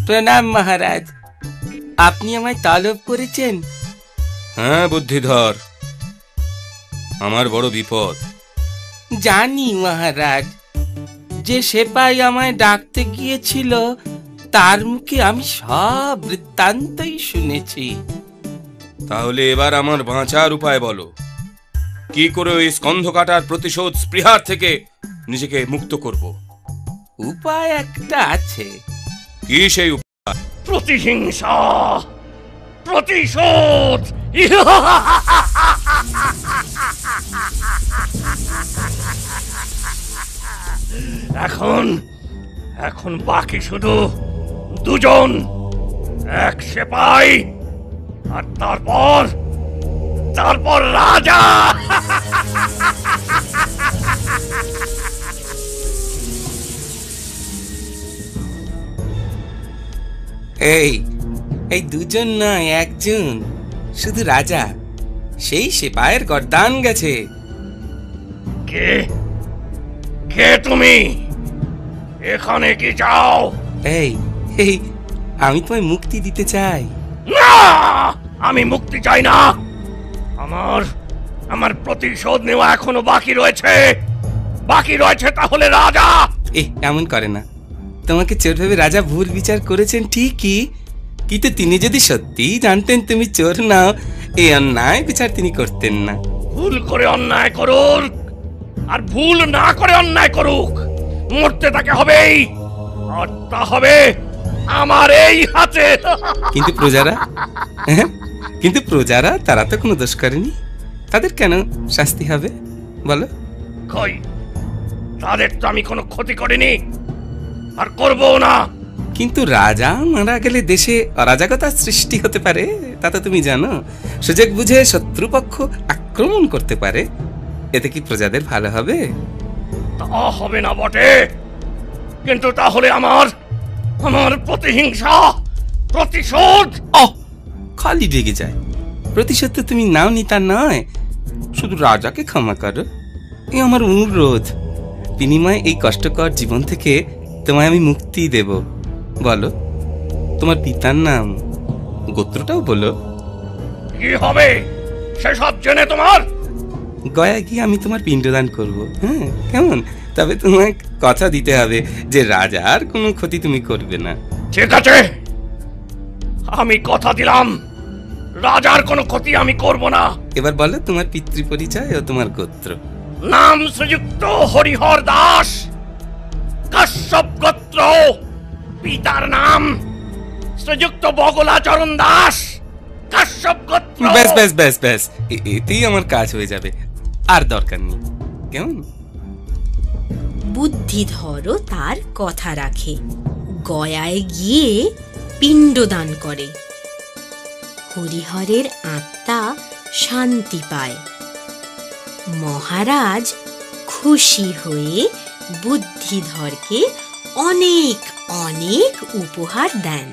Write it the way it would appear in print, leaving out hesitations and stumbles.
প্রণাম মহারাজ। আপনি আমায় তলব করেছেন? হ্যাঁ বুদ্ধিধর, আমার বড় বিপদ। জানি মহারাজ, যে সেপাই আমায় ডাকতে গিয়েছিল তার মুখে আমি সব বৃত্তান্তই শুনেছি। তাহলে এবার আমার বাঁচার উপায় বলো। কি করে ওই স্কন্ধ কাটার প্রতিশোধ স্পৃহার থেকে নিজেকে মুক্ত করব? উপায় একটা আছে। কি সেই উপায়? প্রতিহিংসা, প্রতিশোধ। এখন এখন বাকি শুধু দুজন, এক সেপাই আর তারপর রাজা। এই এই দুজন নয়, একজন, শুধু রাজা। সেই সেপাইয়ের গর্দান গেছে। কে কে তুমি? এখানে কি চাও? এই এই আমি তোমায় মুক্তি দিতে চাই। না, আমি মুক্তি চাই না। আমার প্রতিশোধ নেওয়া এখনো বাকি রয়েছে। তাহলে রাজা। এমন করে না। তোমাকে চোর ভেবে রাজা ভুল বিচার করেছেন ঠিকই, কিন্তু তিনি যদি সত্যি জানতেন তুমি চোর নাও, এই অন্যায় বিচার তিনি করতেন না। ভুল করে অন্যায় করুক আর ভুল না করে অন্যায় করুক, মরতে তাকে হবেই, আর তা হবে আমার এই হাতে। কিন্তু প্রজারা তারা তো কোনো দোষ করেনি, তাদের কেন শাস্তি হবে বলো? কই, তাদের তো আমি কোনো ক্ষতি করিনি আর করবো না। কিন্তু রাজা মারা গেলে দেশে অরাজকতার সৃষ্টি হতে পারে, তা তো তুমি জানো। সুযোগ বুঝে শত্রুপক্ষ আক্রমণ করতে পারে, এতে কি প্রজাদের ভালো হবে? তা হবে না বটে, কিন্তু তাহলে আমার প্রতিহিংসা, প্রতিশোধ। খালি রেগে যায়। প্রতিশোধ তো তুমি নাও নি তা নয়, শুধু রাজাকে ক্ষমা করো, এই আমার অনুরোধ। বিনিময়ে এই কষ্টকর জীবন থেকে তোমায় আমি মুক্তি দেব। বলো তোমার পিতার নাম, গোত্রটাও বলো। কি হবে সেসব জেনে তোমার? গয়া গিয়ে আমি তোমার পিণ্ডদান করব। হ্যাঁ কেমন? তবে তোমায় কথা দিতে হবে যে রাজার কোনো ক্ষতি তুমি করবে না। ঠিক আছে, আমি কথা দিলাম, রাজার কোনো ক্ষতি আমি করব না। এবার বলো তোমার পিতৃ পরিচয় ও তোমার গোত্র। নাম শ্রীযুক্ত হরিহর দাস, কাশ্যপ গোত্র। পিতার নাম শ্রীযুক্ত বগলাচরণ দাস, কাশ্যপ গোত্র। ব্যাস ব্যাস ব্যাস ব্যাস, এতেই আমার কাজ হয়ে যাবে, আর দরকার নেই। কেমন? বুদ্ধিধরও তার কথা রাখে, গয়ায় গিয়ে পিণ্ডদান করে। হরিহরের আত্মা শান্তি পায়। মহারাজ খুশি হয়ে বুদ্ধিধরকে অনেক অনেক উপহার দেন।